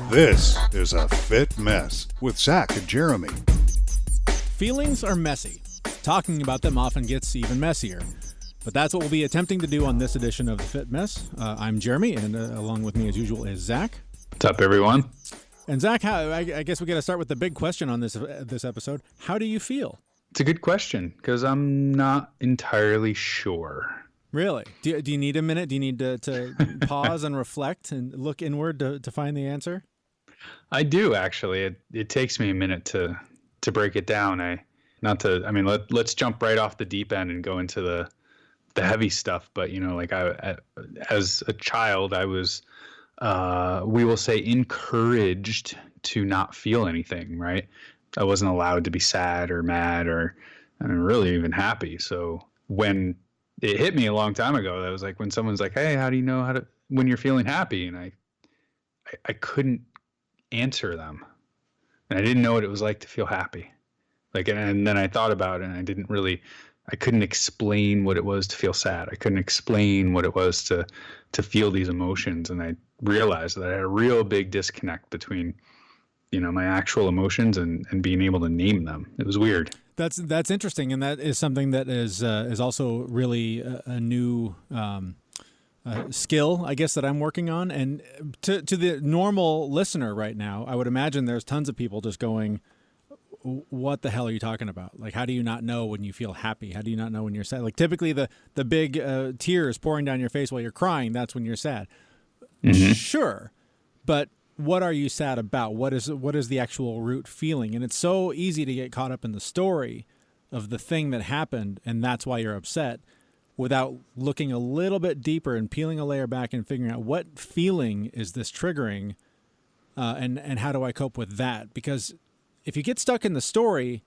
This is A Fit Mess with Zach and Jeremy. Feelings are messy. Talking about them often gets even messier. But that's what we'll be attempting to do on this edition of The Fit Mess. I'm Jeremy, and along with me as usual is Zach. What's up, everyone? And Zach, I guess we got to start with the big question on this episode. How do you feel? It's a good question, because I'm not entirely sure. Really? Do you need a minute? Do you need to pause and reflect and look inward to find the answer? I do, actually. It takes me a minute to break it down. Let's jump right off the deep end and go into the heavy stuff. But, as a child, I was, we will say, encouraged to not feel anything, right? I wasn't allowed to be sad or mad or really even happy. So when it hit me a long time ago, that was like when someone's like, hey, how do you know when you're feeling happy? And I couldn't answer them. And I didn't know what it was like to feel happy. And then I thought about it, and I couldn't explain what it was to feel sad. I couldn't explain what it was to feel these emotions. And I realized that I had a real big disconnect between, my actual emotions and being able to name them. It was weird. That's interesting. And that is something that is also really a new skill, I guess, that I'm working on. And to the normal listener right now, I would imagine there's tons of people just going, what the hell are you talking about? Like, how do you not know when you feel happy? How do you not know when you're sad? Like, typically the big tears pouring down your face while you're crying, that's when you're sad. Mm-hmm. Sure. But what are you sad about? What is the actual root feeling? And it's so easy to get caught up in the story of the thing that happened, and that's why you're upset, without looking a little bit deeper and peeling a layer back and figuring out what feeling is this triggering, and how do I cope with that? Because if you get stuck in the story,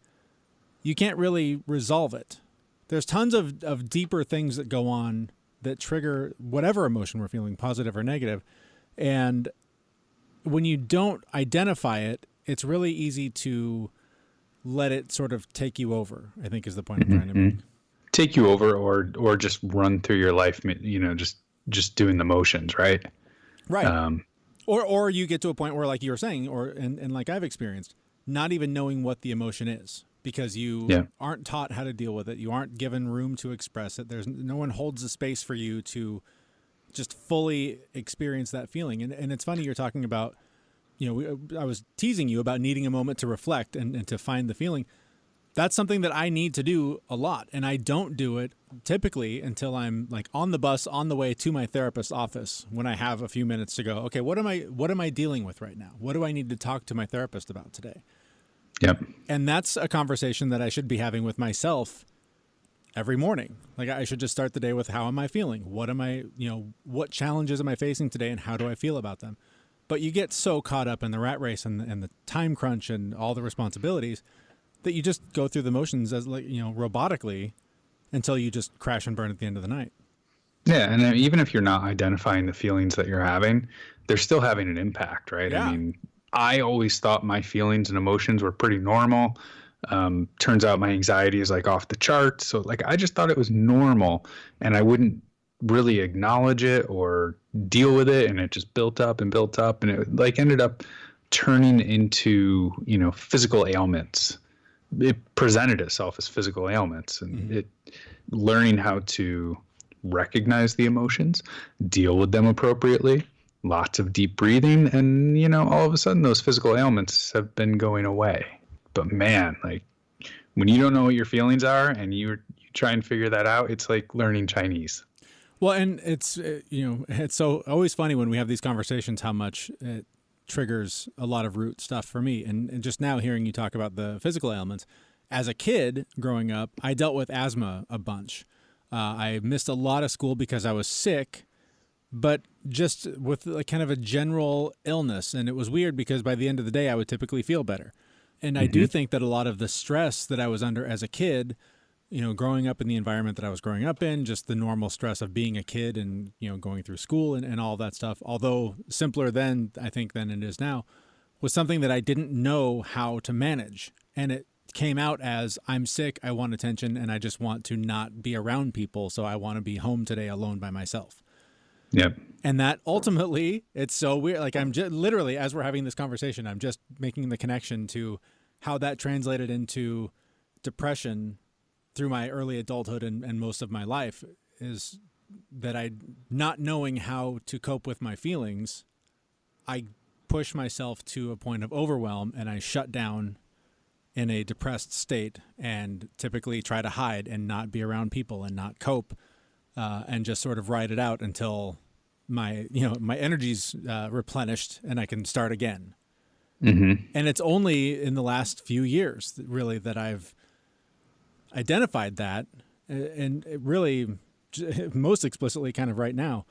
you can't really resolve it. There's tons of deeper things that go on that trigger whatever emotion we're feeling, positive or negative. And when you don't identify it, it's really easy to let it sort of take you over, I think is the point I'm trying to make. Take you over or just run through your life, just doing the motions, right? Right. Or you get to a point where, like you were saying, and like I've experienced, not even knowing what the emotion is because you aren't taught how to deal with it. You aren't given room to express it. There's no one holds the space for you to just fully experience that feeling. And it's funny you're talking about, I was teasing you about needing a moment to reflect and to find the feeling. That's something that I need to do a lot. And I don't do it typically until I'm like on the bus on the way to my therapist's office when I have a few minutes to go, okay, what am I dealing with right now? What do I need to talk to my therapist about today? Yep. And that's a conversation that I should be having with myself every morning. Like I should just start the day with, how am I feeling? What challenges am I facing today and how do I feel about them? But you get so caught up in the rat race and the time crunch and all the responsibilities that you just go through the motions as robotically until you just crash and burn at the end of the night. Yeah. And even if you're not identifying the feelings that you're having, they're still having an impact, right? Yeah. I mean, I always thought my feelings and emotions were pretty normal. Turns out my anxiety is like off the charts. So I just thought it was normal and I wouldn't really acknowledge it or deal with it. And it just built up and built up, and it ended up turning into, physical ailments. It presented itself as physical ailments, and learning how to recognize the emotions, deal with them appropriately, lots of deep breathing, and, all of a sudden those physical ailments have been going away. But man, when you don't know what your feelings are and you try and figure that out, it's like learning Chinese. Well, and it's, it's so always funny when we have these conversations, how much it triggers a lot of root stuff for me. And just now hearing you talk about the physical ailments, as a kid growing up, I dealt with asthma a bunch. I missed a lot of school because I was sick, but just with kind of a general illness. And it was weird because by the end of the day, I would typically feel better. And I do think that a lot of the stress that I was under as a kid, growing up in the environment that I was growing up in, just the normal stress of being a kid and, going through school and all that stuff, although simpler then, I think, than it is now, was something that I didn't know how to manage. And it came out as, I'm sick, I want attention, and I just want to not be around people, so I want to be home today alone by myself. Yep. And that ultimately, it's so weird. Like I'm just literally, as we're having this conversation, I'm just making the connection to how that translated into depression through my early adulthood and most of my life, is that I, not knowing how to cope with my feelings, I push myself to a point of overwhelm and I shut down in a depressed state and typically try to hide and not be around people and not cope, and just sort of ride it out until my energy's replenished and I can start again. Mm-hmm. And it's only in the last few years really that I've identified that, and it really most explicitly kind of right now.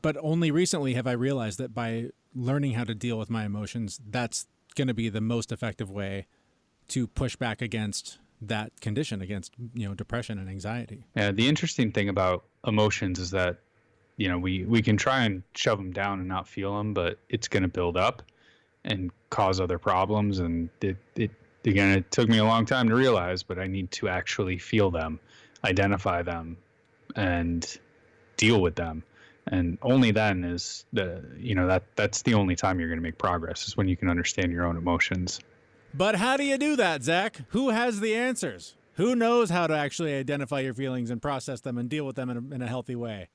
But only recently have I realized that by learning how to deal with my emotions, that's going to be the most effective way to push back against that condition, against, depression and anxiety. Yeah, the interesting thing about emotions is that, we can try and shove them down and not feel them, but it's going to build up and cause other problems. And it took me a long time to realize, but I need to actually feel them, identify them, and deal with them. And only then is that's the only time you're going to make progress, is when you can understand your own emotions. But how do you do that, Zach? Who has the answers? Who knows how to actually identify your feelings and process them and deal with them in a healthy way?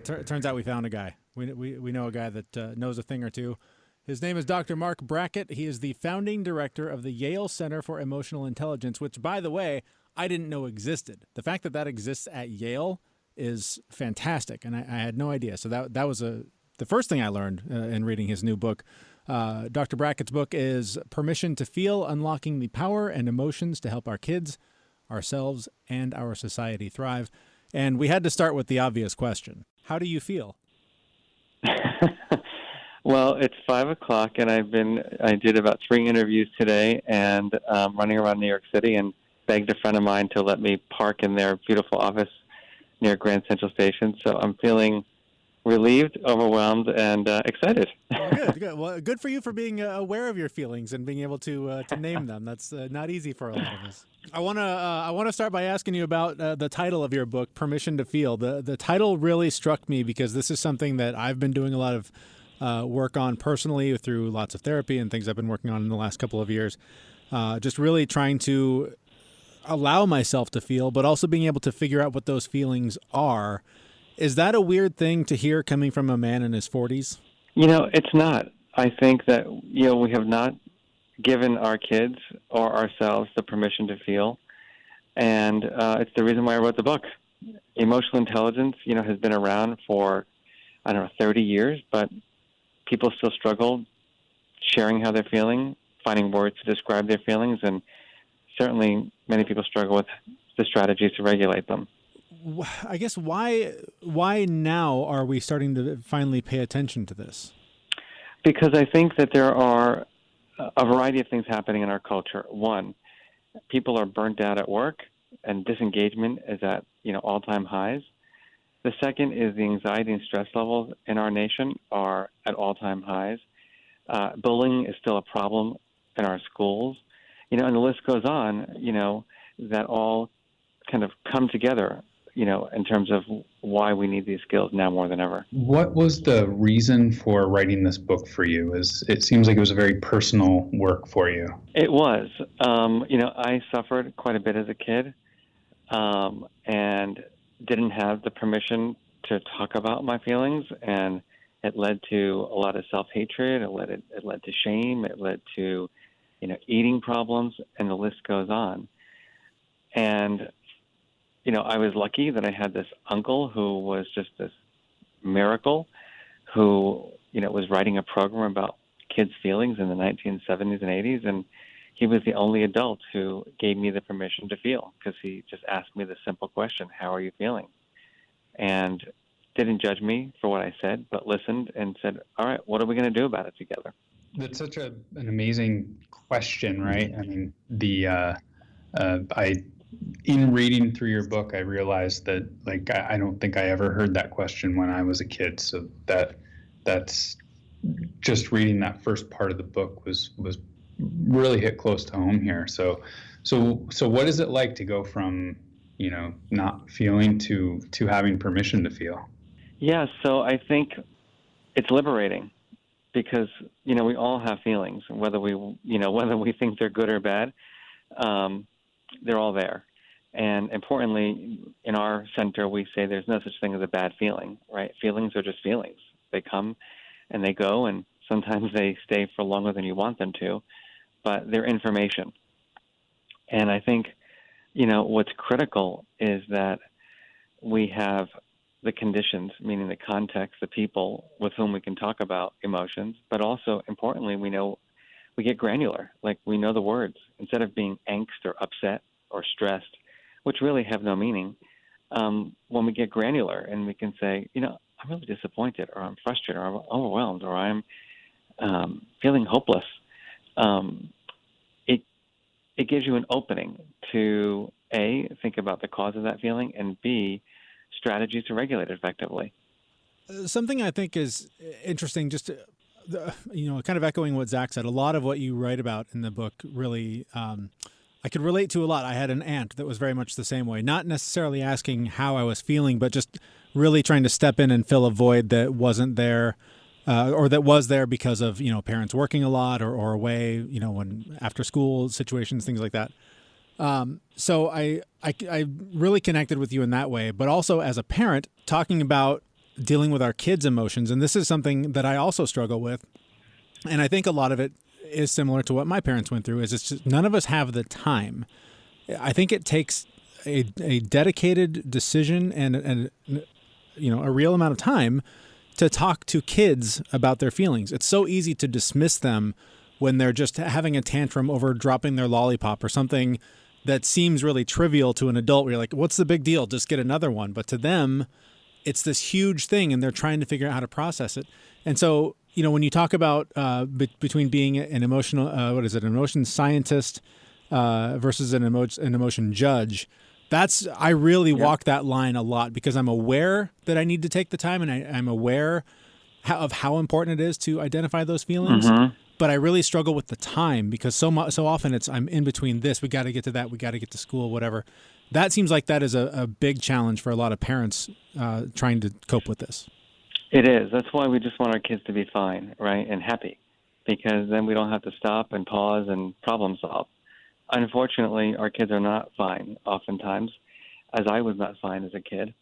Turns out we found a guy. We know a guy that knows a thing or two. His name is Dr. Marc Brackett. He is the founding director of the Yale Center for Emotional Intelligence, which, by the way, I didn't know existed. The fact that exists at Yale is fantastic, and I had no idea. So that was the first thing I learned in reading his new book. Dr. Brackett's book is Permission to Feel: Unlocking the Power and Emotions to Help Our Kids, Ourselves, and Our Society Thrive. And we had to start with the obvious question. How do you feel? Well, it's 5:00, and I did about 3 interviews today, and running around New York City, and begged a friend of mine to let me park in their beautiful office near Grand Central Station. So I'm feeling relieved, overwhelmed, and excited. Well, good. Well, good for you for being aware of your feelings and being able to name them. That's not easy for a lot of us. I wanna start by asking you about the title of your book, Permission to Feel. The title really struck me because this is something that I've been doing a lot of work on personally through lots of therapy and things I've been working on in the last couple of years. Just really trying to allow myself to feel, but also being able to figure out what those feelings are. Is that a weird thing to hear coming from a man in his 40s? It's not. I think that, we have not given our kids or ourselves the permission to feel. And it's the reason why I wrote the book. Emotional intelligence, has been around for, 30 years, but people still struggle sharing how they're feeling, finding words to describe their feelings, and certainly many people struggle with the strategies to regulate them. I guess why now are we starting to finally pay attention to this? Because I think that there are a variety of things happening in our culture. One, people are burnt out at work, and disengagement is at all-time highs. The second is the anxiety and stress levels in our nation are at all-time highs. Bullying is still a problem in our schools, and the list goes on. That all kind of come together, in terms of why we need these skills now more than ever. What was the reason for writing this book for you? It seems like it was a very personal work for you. It was. I suffered quite a bit as a kid, and didn't have the permission to talk about my feelings, and it led to a lot of self-hatred. It led to shame. It led to, eating problems, and the list goes on. And I was lucky that I had this uncle who was just this miracle, who, was writing a program about kids' feelings in the 1970s and 80s, and he was the only adult who gave me the permission to feel, because he just asked me the simple question, how are you feeling? And didn't judge me for what I said, but listened and said, all right, what are we going to do about it together? That's such an amazing question, right? I mean, in reading through your book, I realized that, I don't think I ever heard that question when I was a kid. So that's just reading that first part of the book was really hit close to home here. So what is it like to go from, not feeling to having permission to feel? Yeah, so I think it's liberating because, we all have feelings, whether we think they're good or bad, they're all there. And importantly, in our center, we say there's no such thing as a bad feeling, right? Feelings are just feelings. They come and they go, and sometimes they stay for longer than you want them to, but they're information. And I think, what's critical is that we have the conditions, meaning the context, the people with whom we can talk about emotions, but also importantly, we get granular, like we know the words. Instead of being angst or upset or stressed, which really have no meaning, when we get granular and we can say, I'm really disappointed, or I'm frustrated, or I'm overwhelmed, or I'm feeling hopeless, it gives you an opening to A, think about the cause of that feeling, and B, strategies to regulate it effectively. Something I think is interesting, just kind of echoing what Zach said. A lot of what you write about in the book really, I could relate to a lot. I had an aunt that was very much the same way, not necessarily asking how I was feeling, but just really trying to step in and fill a void that wasn't there, or that was there because of parents working a lot or away, when after school situations, things like that. So I really connected with you in that way, but also as a parent, talking about dealing with our kids' emotions. And this is something that I also struggle with. And I think a lot of it is similar to what my parents went through, is it's just none of us have the time. I think it takes a dedicated decision and a real amount of time to talk to kids about their feelings. It's so easy to dismiss them when they're just having a tantrum over dropping their lollipop or something that seems really trivial to an adult, where you're like, what's the big deal? Just get another one. But to them, it's this huge thing, and they're trying to figure out how to process it. And so, when you talk about between being an emotional, an emotion scientist versus an emotion judge, I really walk that line a lot, because I'm aware that I need to take the time, and I'm aware of how important it is to identify those feelings. Mm-hmm. But I really struggle with the time, because so often I'm in between this. We got to get to that. We got to get to school, whatever. That seems like that is a big challenge for a lot of parents trying to cope with this. It is. That's why we just want our kids to be fine, right, and happy, because then we don't have to stop and pause and problem solve. Unfortunately, our kids are not fine oftentimes, as I was not fine as a kid.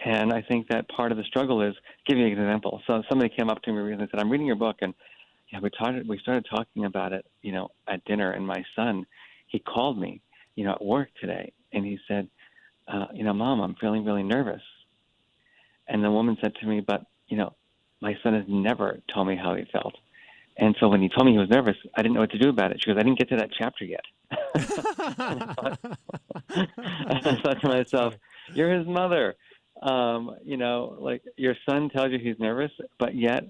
And I think that part of the struggle is, give you an example. So somebody came up to me recently and said, I'm reading your book, and we started talking about it, at dinner, and my son, he called me, at work today, and he said, Mom, I'm feeling really nervous. And the woman said to me, but, my son has never told me how he felt. And so when he told me he was nervous, I didn't know what to do about it. She goes, I didn't get to that chapter yet. And I thought to myself, you're his mother. Like, your son tells you he's nervous, but yet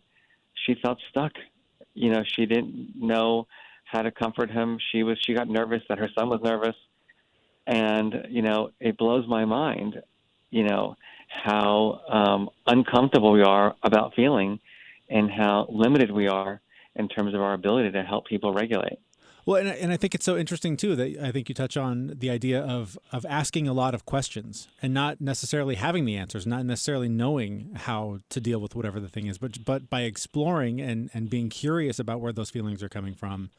she felt stuck. She didn't know how to comfort him. She got nervous that her son was nervous. And, it blows my mind, how uncomfortable we are about feeling, and how limited we are in terms of our ability to help people regulate. Well, and I think it's so interesting, too, that I think you touch on the idea of asking a lot of questions and not necessarily having the answers, not necessarily knowing how to deal with whatever the thing is, but by exploring and being curious about where those feelings are coming from,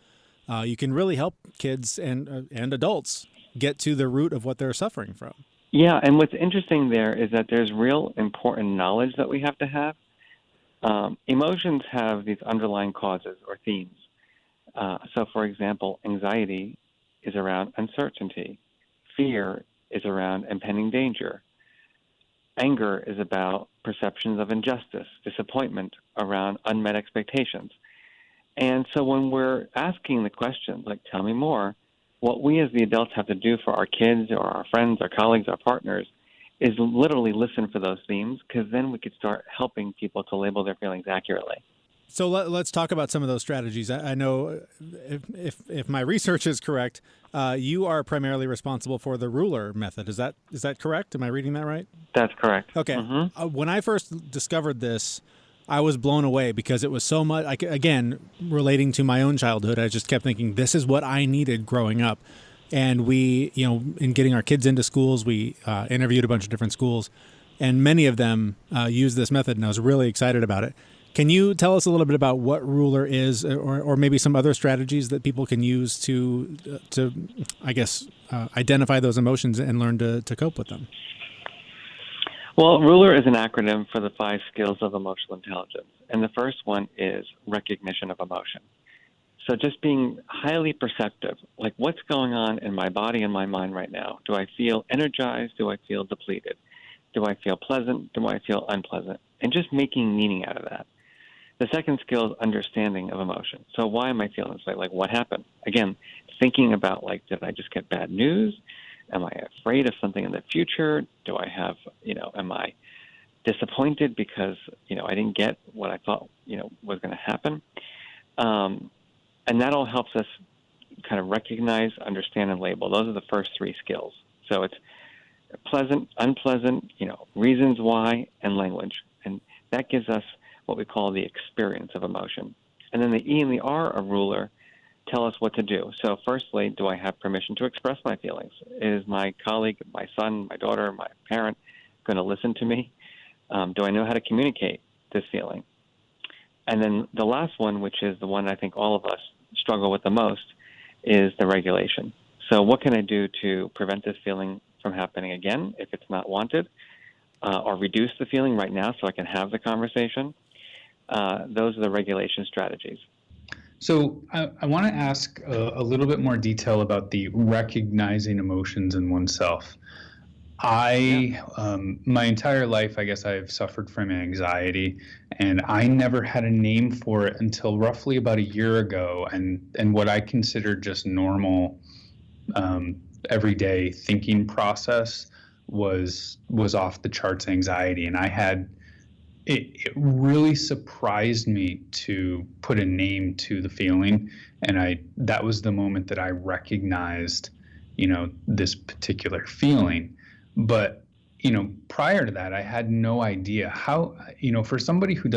you can really help kids and adults get to the root of what they're suffering from. Yeah, and what's interesting there is that there's real important knowledge that we have to have. Emotions have these underlying causes or themes. So, for example, anxiety is around uncertainty. Fear is around impending danger. Anger is about perceptions of injustice, disappointment around unmet expectations. And so when we're asking the questions, like, tell me more, what we as the adults have to do for our kids or our friends, our colleagues, our partners, is literally listen for those themes, because then we could start helping people to label their feelings accurately. So let's talk about some of those strategies. I know if my research is correct, you are primarily responsible for the ruler method. Is that correct? Am I reading that right? That's correct. Okay. Mm-hmm. When I first discovered this, I was blown away, because it was so much, again, relating to my own childhood. I just kept thinking, this is what I needed growing up. And we, in getting our kids into schools, we interviewed a bunch of different schools. and many of them use this method, and I was really excited about it. Can you tell us a little bit about what ruler is, or maybe some other strategies that people can use to identify those emotions and learn to cope with them? Well, ruler is an acronym for the 5 skills of emotional intelligence. And the first one is recognition of emotion. So just being highly perceptive, like what's going on in my body and my mind right now? Do I feel energized? Do I feel depleted? Do I feel pleasant? Do I feel unpleasant? And just making meaning out of that. The second skill is understanding of emotion. So why am I feeling this way? Like what happened? Again, thinking about like, did I just get bad news? Am I afraid of something in the future? Do I have, am I disappointed because, I didn't get what I thought, was going to happen? And that all helps us kind of recognize, understand, and label. Those are the first 3 skills. So it's pleasant, unpleasant, reasons why, and language. And that gives us what we call the experience of emotion. And then the E and the R of ruler tell us what to do. So firstly, do I have permission to express my feelings? Is my colleague, my son, my daughter, my parent going to listen to me? Do I know how to communicate this feeling? And then the last one, which is the one I think all of us struggle with the most, is the regulation. So what can I do to prevent this feeling from happening again if it's not wanted, or reduce the feeling right now so I can have the conversation? Those are the regulation strategies. So I want to ask a little bit more detail about the recognizing emotions in oneself. My entire life, I guess I've suffered from anxiety, and I never had a name for it until roughly about a year ago. And what I consider just normal, everyday thinking process was off the charts anxiety. And it really surprised me to put a name to the feeling. And that was the moment that I recognized, this particular feeling. But, prior to that, I had no idea how, for somebody who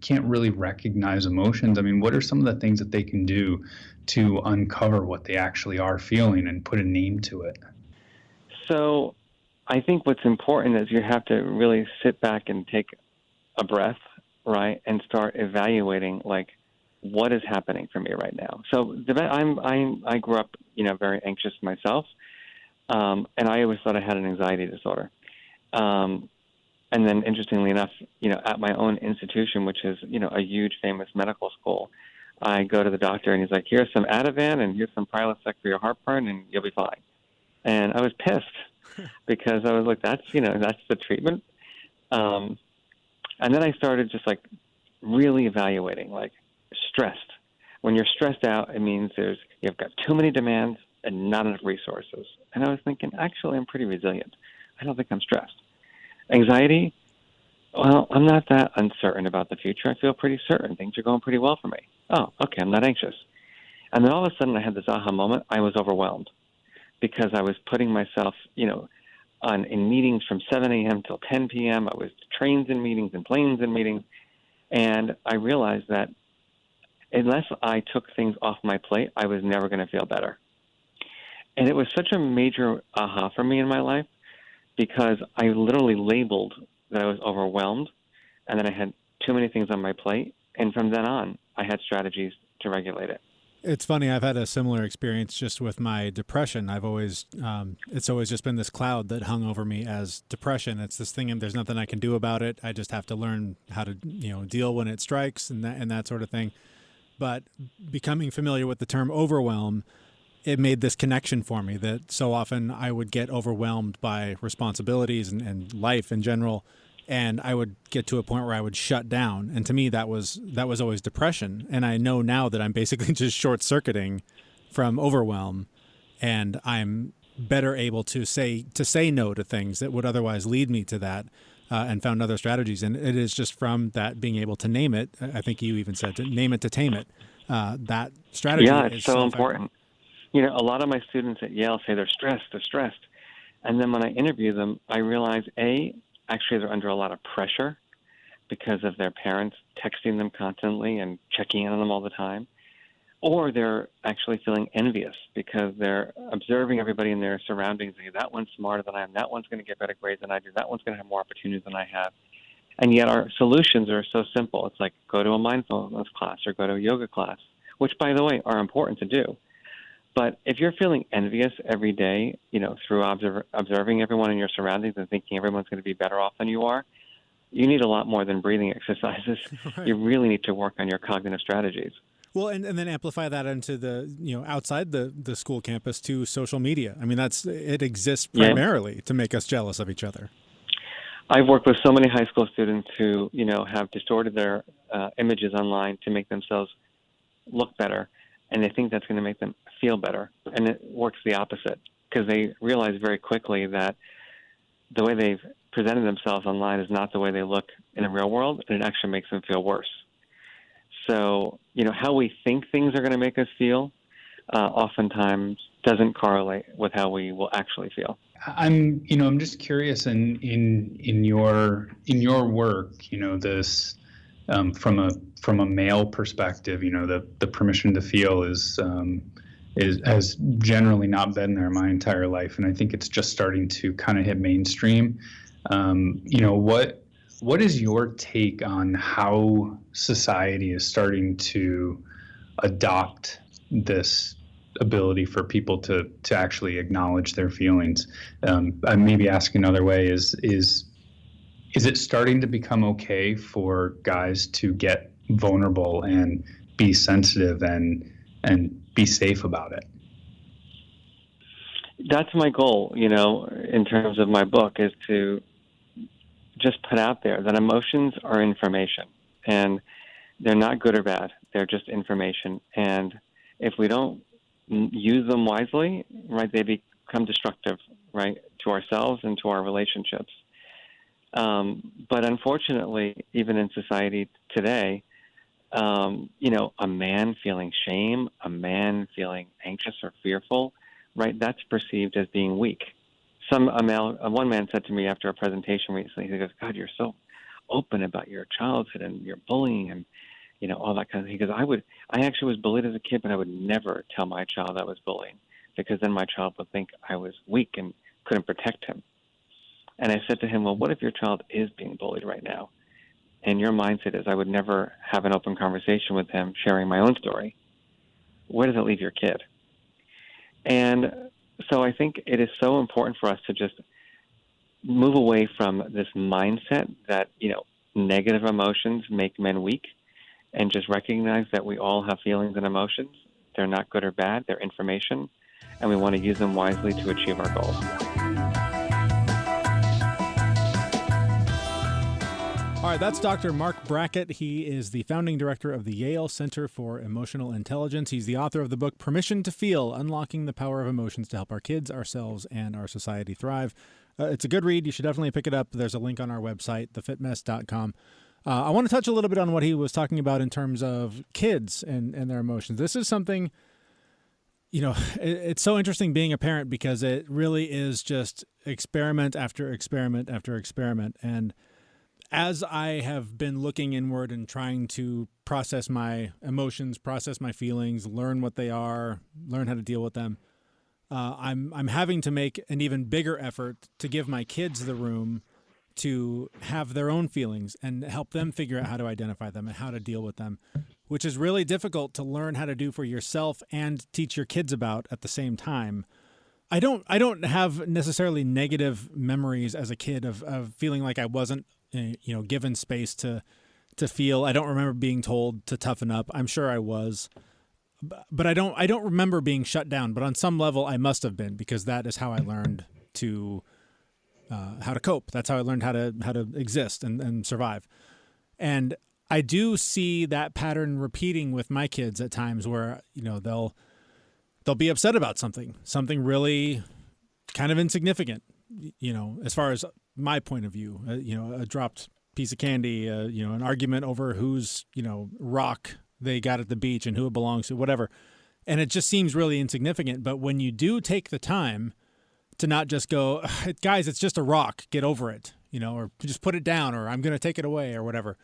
can't really recognize emotions, I mean, what are some of the things that they can do to uncover what they actually are feeling and put a name to it? So I think what's important is you have to really sit back and take a breath, right, and start evaluating, like, what is happening for me right now. So I grew up, very anxious myself. And I always thought I had an anxiety disorder. And then interestingly enough, at my own institution, which is, a huge famous medical school, I go to the doctor and he's like, here's some Ativan and here's some Prilosec for your heartburn and you'll be fine. And I was pissed because I was like, that's the treatment. And then I started just like really evaluating, like stressed. When you're stressed out, it means you've got too many demands and not enough resources. And I was thinking, actually, I'm pretty resilient. I don't think I'm stressed. Anxiety, well, I'm not that uncertain about the future. I feel pretty certain. Things are going pretty well for me. Oh, okay, I'm not anxious. And then all of a sudden I had this aha moment. I was overwhelmed because I was putting myself, in meetings from 7 a.m. till 10 p.m. I was trains in meetings and planes in meetings. And I realized that unless I took things off my plate, I was never going to feel better. And it was such a major aha for me in my life because I literally labeled that I was overwhelmed and that I had too many things on my plate. And from then on, I had strategies to regulate it. It's funny. I've had a similar experience just with my depression. It's always just been this cloud that hung over me as depression. It's this thing, and there's nothing I can do about it. I just have to learn how to, deal when it strikes and that sort of thing. But becoming familiar with the term overwhelm, it made this connection for me that so often I would get overwhelmed by responsibilities and life in general, and I would get to a point where I would shut down. And to me, that was always depression. And I know now that I'm basically just short-circuiting from overwhelm, and I'm better able to say no to things that would otherwise lead me to that, and found other strategies. And it is just from that being able to name it. I think you even said to name it to tame it. That strategy. Yeah, it's so important. A lot of my students at Yale say they're stressed. And then when I interview them, I realize, actually they're under a lot of pressure because of their parents texting them constantly and checking in on them all the time. or they're actually feeling envious because they're observing everybody in their surroundings. That one's smarter than I am. That one's going to get better grades than I do. That one's going to have more opportunities than I have. And yet our solutions are so simple. It's like go to a mindfulness class or go to a yoga class, which, by the way, are important to do. But if you're feeling envious every day, through observing everyone in your surroundings and thinking everyone's going to be better off than you are, you need a lot more than breathing exercises. Right. You really need to work on your cognitive strategies. Well, and then amplify that into the, outside the school campus to social media. I mean, it exists primarily to make us jealous of each other. I've worked with so many high school students who, have distorted their images online to make themselves look better, and they think that's going to make them feel better. And it works the opposite, because they realize very quickly that the way they've presented themselves online is not the way they look in the real world, and it actually makes them feel worse. So, how we think things are going to make us feel oftentimes doesn't correlate with how we will actually feel. I'm just curious in your work, this from a male perspective, the permission to feel has generally not been there my entire life, and I think it's just starting to kind of hit mainstream. What is your take on how society is starting to adopt this ability for people to actually acknowledge their feelings? I maybe ask another way: is it starting to become okay for guys to get vulnerable and be sensitive and be safe about it? That's my goal, in terms of my book, is to just put out there that emotions are information, and they're not good or bad. They're just information. And if we don't use them wisely, right, they become destructive, right, to ourselves and to our relationships. But unfortunately, even in society today, a man feeling shame, a man feeling anxious or fearful, right, that's perceived as being weak. One man said to me after a presentation recently, he goes, "God, you're so open about your childhood and your bullying and, all that kind of thing." He goes, I actually was bullied as a kid, but I would never tell my child I was bullied, because then my child would think I was weak and couldn't protect him. And I said to him, well, what if your child is being bullied right now? And your mindset is, I would never have an open conversation with him sharing my own story. Where does it leave your kid? And so I think it is so important for us to just move away from this mindset that, negative emotions make men weak, and just recognize that we all have feelings and emotions. They're not good or bad. They're information, and we want to use them wisely to achieve our goals. All right, that's Dr. Marc Brackett. He is the founding director of the Yale Center for Emotional Intelligence. He's the author of the book Permission to Feel: Unlocking the Power of Emotions to Help Our Kids, Ourselves, and Our Society Thrive. It's a good read. You should definitely pick it up. There's a link on our website, thefitmess.com. I want to touch a little bit on what he was talking about in terms of kids and their emotions. This is something, it's so interesting being a parent, because it really is just experiment after experiment after experiment. And as I have been looking inward and trying to process my emotions, process my feelings, learn what they are, learn how to deal with them, I'm having to make an even bigger effort to give my kids the room to have their own feelings and help them figure out how to identify them and how to deal with them, which is really difficult to learn how to do for yourself and teach your kids about at the same time. I don't have necessarily negative memories as a kid of feeling like I wasn't given space to feel. I don't remember being told to toughen up. I'm sure I was, but I don't remember being shut down. But on some level, I must have been, because that is how I learned how to cope. That's how I learned how to exist and survive. And I do see that pattern repeating with my kids at times, where they'll be upset about something really kind of insignificant, as far as my point of view, a dropped piece of candy, an argument over whose, rock they got at the beach and who it belongs to, whatever. And it just seems really insignificant. But when you do take the time to not just go, guys, it's just a rock, get over it, or just put it down, or I'm going to take it away, or whatever.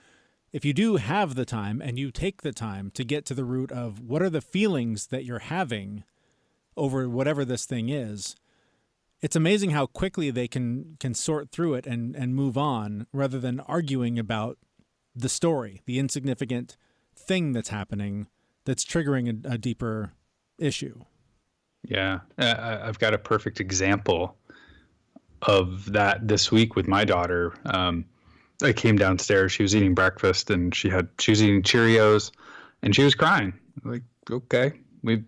if you do have the time and you take the time to get to the root of what are the feelings that you're having over whatever this thing is, it's amazing how quickly they can sort through it and move on rather than arguing about the story, the insignificant thing that's happening that's triggering a deeper issue. Yeah, I've got a perfect example of that this week with my daughter. I came downstairs, she was eating breakfast, and she was eating Cheerios, and she was crying. Like, okay,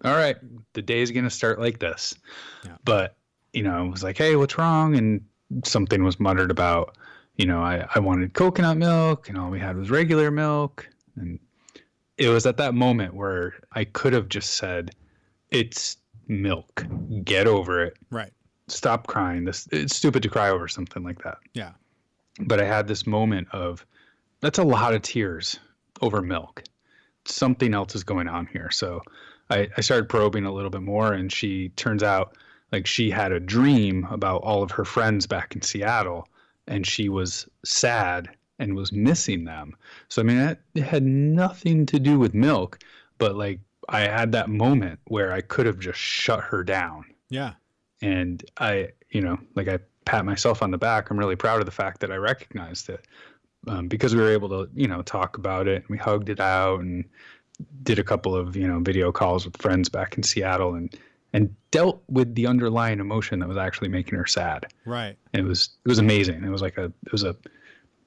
all right, the day's going to start like this. Yeah. But, I was like, hey, what's wrong? And something was muttered about, I wanted coconut milk, and all we had was regular milk. And it was at that moment where I could have just said, it's milk. Get over it. Right. Stop crying. It's stupid to cry over something like that. Yeah. But I had this moment of, that's a lot of tears over milk. Something else is going on here. So I started probing a little bit more, and she turns out like she had a dream about all of her friends back in Seattle, and she was sad and was missing them. So, I mean, it had nothing to do with milk, but like I had that moment where I could have just shut her down. Yeah. And I pat myself on the back. I'm really proud of the fact that I recognized it because we were able to, talk about it. We hugged it out and did a couple of, video calls with friends back in Seattle and dealt with the underlying emotion that was actually making her sad. Right. And it was amazing. It was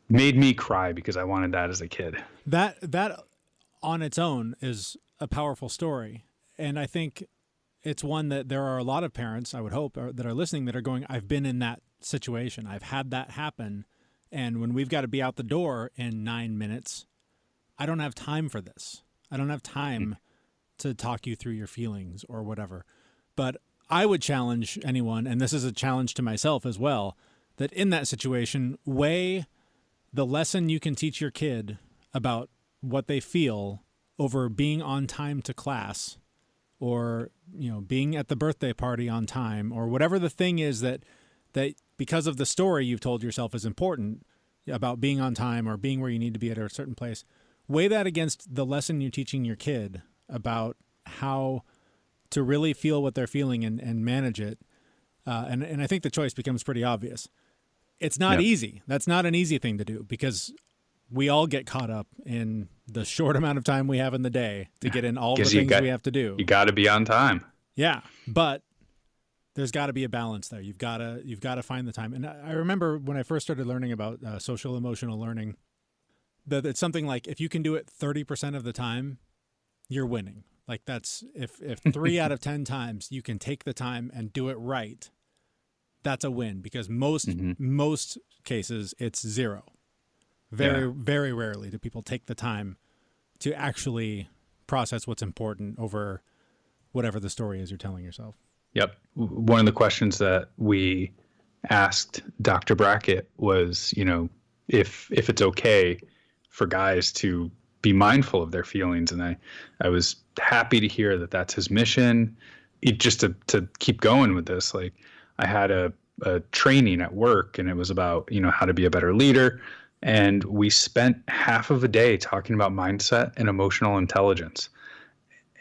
made me cry because I wanted that as a kid. That on its own is a powerful story. And I think it's one that there are a lot of parents, I would hope, that are listening that are going, I've been in that situation. I've had that happen. And when we've got to be out the door in 9 minutes, I don't have time for this. I don't have time to talk you through your feelings or whatever. But I would challenge anyone, and this is a challenge to myself as well, that in that situation, weigh the lesson you can teach your kid about what they feel over being on time to class or, being at the birthday party on time or whatever the thing is that because of the story you've told yourself is important about being on time or being where you need to be at a certain place. Weigh that against the lesson you're teaching your kid about how to really feel what they're feeling and manage it. And I think the choice becomes pretty obvious. It's not easy. That's not an easy thing to do because we all get caught up in the short amount of time we have in the day to get in all the things we have to do. You got to be on time. Yeah, but there's got to be a balance there. You've got to find the time. And I remember when I first started learning about social emotional learning, that it's something like if you can do it 30% of the time, you're winning. Like that's if 3 out of 10 times you can take the time and do it right, that's a win because most cases it's 0. Very rarely do people take the time to actually process what's important over whatever the story is you're telling yourself. Yep. One of the questions that we asked Dr. Brackett was, if it's okay for guys to be mindful of their feelings. And I was happy to hear that that's his mission. Just to keep going with this, like I had a training at work and it was about, how to be a better leader. And we spent half of a day talking about mindset and emotional intelligence.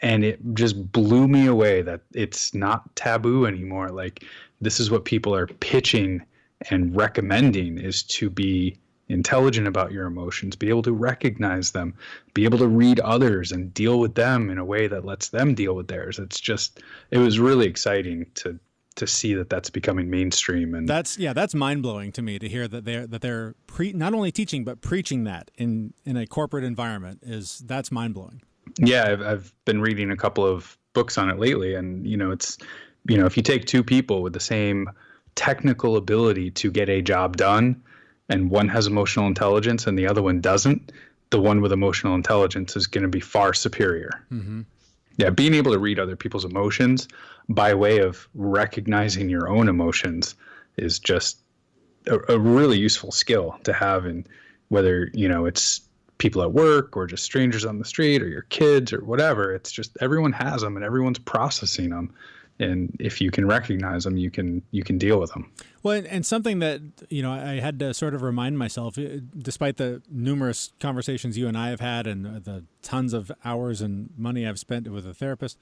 And it just blew me away that it's not taboo anymore. Like this is what people are pitching and recommending is to be intelligent about your emotions, be able to recognize them, be able to read others and deal with them in a way that lets them deal with theirs. It was really exciting to see that that's becoming mainstream. And that's mind blowing to me to hear that they're not only teaching, but preaching that in a corporate environment that's mind blowing. Yeah. I've been reading a couple of books on it lately and, it's, if you take two people with the same technical ability to get a job done and one has emotional intelligence and the other one doesn't, the one with emotional intelligence is going to be far superior. Mm-hmm. Yeah, being able to read other people's emotions by way of recognizing your own emotions is just a really useful skill to have in whether, it's people at work or just strangers on the street or your kids or whatever. It's just everyone has them and everyone's processing them. And if you can recognize them, you can deal with them. Well, and something that, I had to sort of remind myself, despite the numerous conversations you and I have had and the tons of hours and money I've spent with a therapist,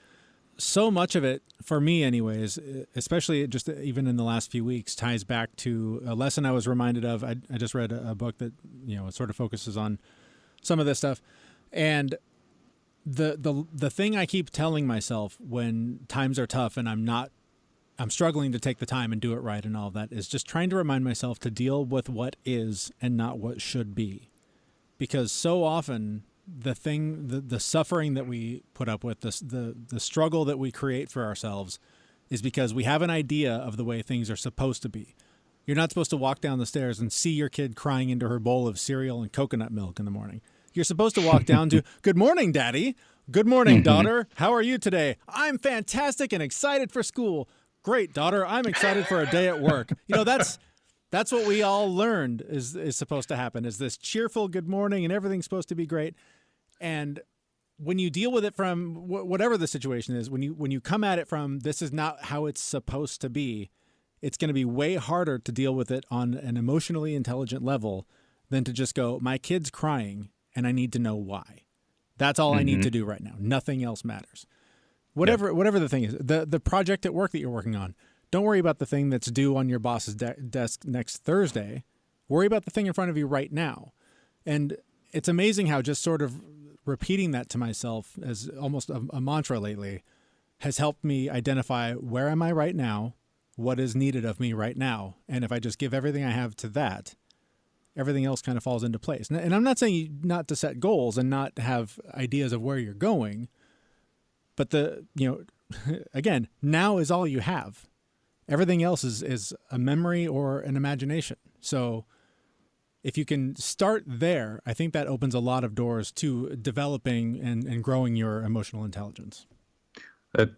so much of it, for me anyways, especially just even in the last few weeks, ties back to a lesson I was reminded of. I just read a book that, sort of focuses on some of this stuff. And the thing I keep telling myself when times are tough and I'm struggling to take the time and do it right and all of that is just trying to remind myself to deal with what is and not what should be. Because so often the suffering that we put up with, the struggle that we create for ourselves is because we have an idea of the way things are supposed to be. You're not supposed to walk down the stairs and see your kid crying into her bowl of cereal and coconut milk in the morning. You're supposed to walk down to, "Good morning, Daddy. Good morning, daughter. How are you today? I'm fantastic and excited for school. Great, daughter. I'm excited for a day at work." That's what we all learned is supposed to happen, is this cheerful good morning and everything's supposed to be great. And when you deal with it from whatever the situation is, when you come at it from this is not how it's supposed to be, it's going to be way harder to deal with it on an emotionally intelligent level than to just go, my kid's crying and I need to know why. That's all I need to do right now. Nothing else matters. Whatever the thing is, the project at work that you're working on, don't worry about the thing that's due on your boss's desk next Thursday. Worry about the thing in front of you right now. And it's amazing how just sort of repeating that to myself as almost a mantra lately has helped me identify where am I right now, what is needed of me right now. And if I just give everything I have to that, everything else kind of falls into place. And I'm not saying not to set goals and not have ideas of where you're going, but again, now is all you have. Everything else is a memory or an imagination. So if you can start there, I think that opens a lot of doors to developing and growing your emotional intelligence.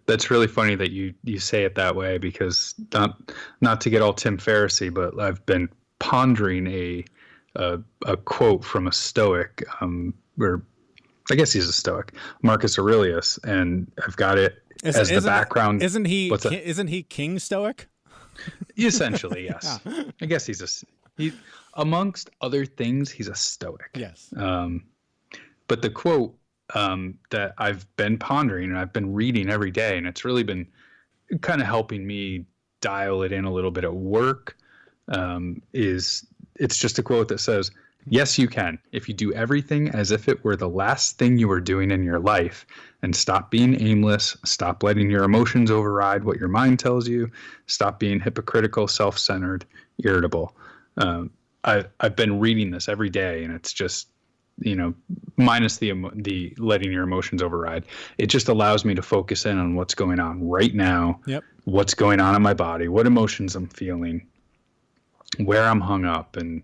That's really funny that you say it that way, because not to get all Tim Ferrissy, but I've been pondering a quote from a Stoic, or I guess he's a Stoic, Marcus Aurelius, and I've got it as the background. Isn't he King Stoic? Essentially, yes. Yeah. I guess he amongst other things, he's a Stoic. Yes. But the quote that I've been pondering and I've been reading every day, and it's really been kind of helping me dial it in a little bit at work, it's just a quote that says, "Yes, you can. If you do everything as if it were the last thing you were doing in your life, and stop being aimless, stop letting your emotions override what your mind tells you, stop being hypocritical, self-centered, irritable." I've been reading this every day, and it's just, minus the letting your emotions override. It just allows me to focus in on what's going on right now. Yep. What's going on in my body, what emotions I'm feeling, where I'm hung up, and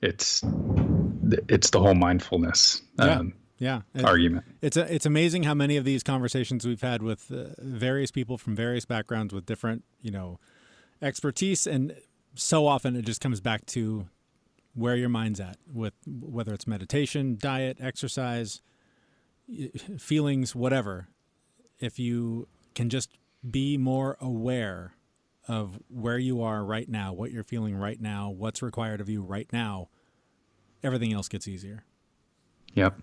it's the whole mindfulness argument. It's amazing how many of these conversations we've had with various people from various backgrounds with different expertise, and so often it just comes back to where your mind's at, with whether it's meditation, diet, exercise, feelings, whatever. If you can just be more aware of where you are right now, what you're feeling right now, what's required of you right now, everything else gets easier. Yep.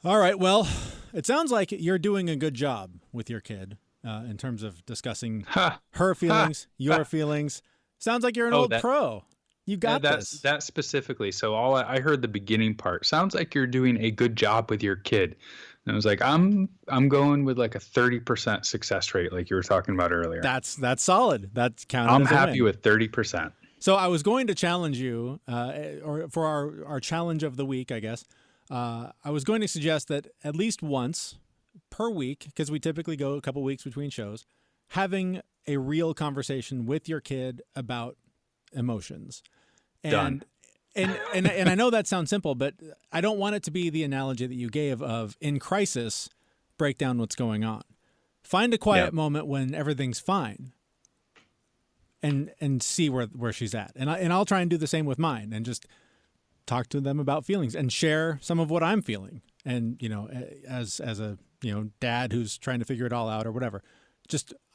All right. Well, it sounds like you're doing a good job with your kid in terms of discussing her feelings, your feelings. Sounds like you're an old pro. You got this. That specifically. So I heard the beginning part. Sounds like you're doing a good job with your kid. And I was like, I'm going with like a 30% success rate, like you were talking about earlier. That's solid. That's counted. I'm as a happy win. with 30%. So I was going to challenge you, or for our challenge of the week, I guess. I was going to suggest that at least once per week, because we typically go a couple weeks between shows, having a real conversation with your kid about emotions. Done. And I know that sounds simple, but I don't want it to be the analogy that you gave of, in crisis, break down what's going on. Find a quiet moment when everything's fine, and see where she's at. And I'll try and do the same with mine, and just talk to them about feelings and share some of what I'm feeling. And as a dad who's trying to figure it all out or whatever,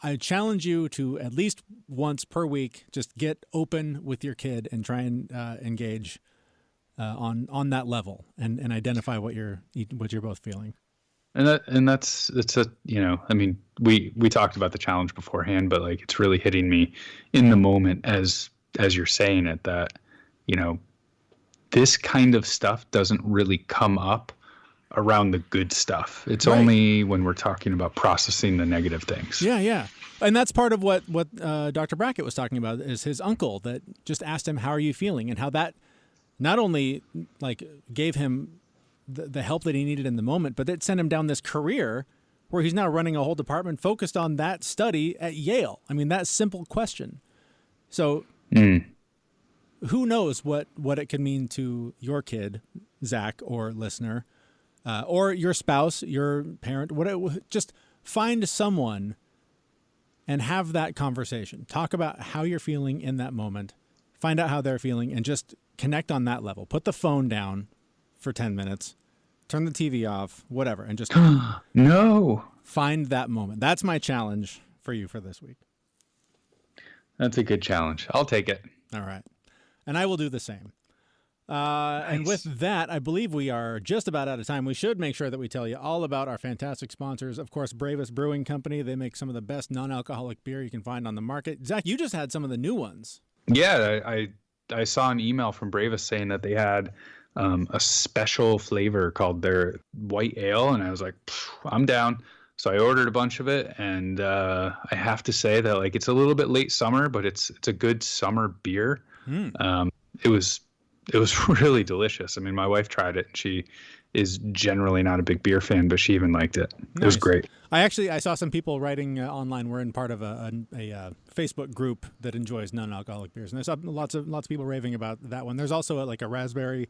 I challenge you to at least once per week, just get open with your kid and try and engage on that level and identify what you're both feeling. And it's a, I mean, we talked about the challenge beforehand, but like, it's really hitting me in the moment as you're saying it, that, this kind of stuff doesn't really come up around the good stuff. It's right. Only when we're talking about processing the negative things. Yeah. And that's part of what Dr. Brackett was talking about, is his uncle that just asked him, how are you feeling? And how that not only like gave him the help that he needed in the moment, but it sent him down this career where he's now running a whole department focused on that study at Yale. I mean, that simple question. So who knows what it could mean to your kid, Zach, or listener, or your spouse, your parent, whatever. Just find someone and have that conversation. Talk about how you're feeling in that moment. Find out how they're feeling and just connect on that level. Put the phone down for 10 minutes, turn the TV off, whatever, and just no. Find that moment. That's my challenge for you for this week. That's a good challenge. I'll take it. All right. And I will do the same. Nice. And with that, I believe we are just about out of time. We should make sure that we tell you all about our fantastic sponsors. Of course, Bravest Brewing Company. They make some of the best non-alcoholic beer you can find on the market. Zach, you just had some of the new ones. Yeah, I saw an email from Bravest saying that they had a special flavor called their white ale, and I was like, I'm down. So I ordered a bunch of it, and I have to say that like it's a little bit late summer, but it's a good summer beer. It was really delicious. I mean, my wife tried it, and she is generally not a big beer fan, but she even liked it. Nice. It was great. I saw some people writing online. We're in part of a Facebook group that enjoys non-alcoholic beers, and I saw lots of people raving about that one. There's also a raspberry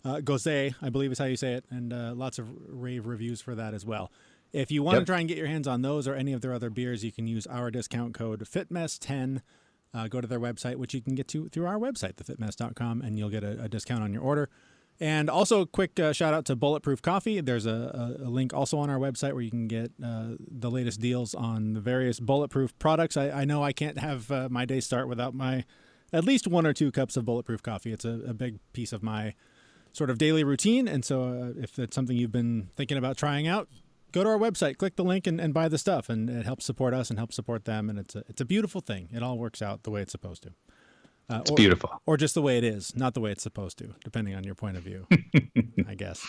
gosé, I believe is how you say it, and lots of rave reviews for that as well. If you want to try and get your hands on those or any of their other beers, you can use our discount code FITMESS10. Go to their website, which you can get to through our website, thefitmess.com, and you'll get a discount on your order. And also a quick shout out to Bulletproof Coffee. There's a link also on our website where you can get the latest deals on the various Bulletproof products. I know I can't have my day start without my at least 1 or 2 cups of Bulletproof Coffee. It's a big piece of my sort of daily routine. And so if it's something you've been thinking about trying out, go to our website, click the link, and buy the stuff. And it helps support us and helps support them. And it's a beautiful thing. It all works out the way it's supposed to. It's beautiful. Or just the way it is, not the way it's supposed to, depending on your point of view, I guess.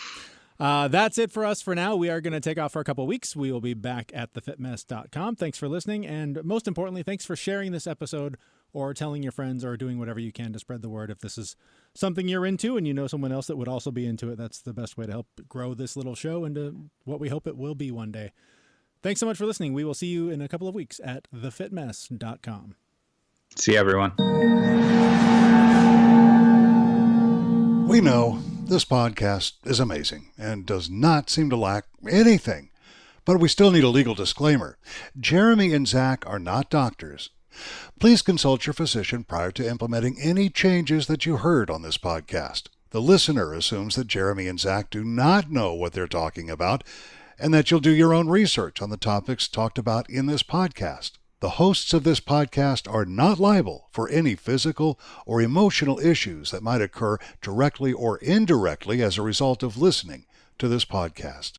That's it for us for now. We are going to take off for a couple of weeks. We will be back at thefitmess.com. Thanks for listening. And most importantly, thanks for sharing this episode or telling your friends or doing whatever you can to spread the word. If this is something you're into and you know someone else that would also be into it, that's the best way to help grow this little show into what we hope it will be one day. Thanks so much for listening. We will see you in a couple of weeks at thefitmess.com. See you, everyone. We know this podcast is amazing and does not seem to lack anything, but we still need a legal disclaimer. Jeremy and Zach are not doctors. Please consult your physician prior to implementing any changes that you heard on this podcast. The listener assumes that Jeremy and Zach do not know what they're talking about and that you'll do your own research on the topics talked about in this podcast. The hosts of this podcast are not liable for any physical or emotional issues that might occur directly or indirectly as a result of listening to this podcast.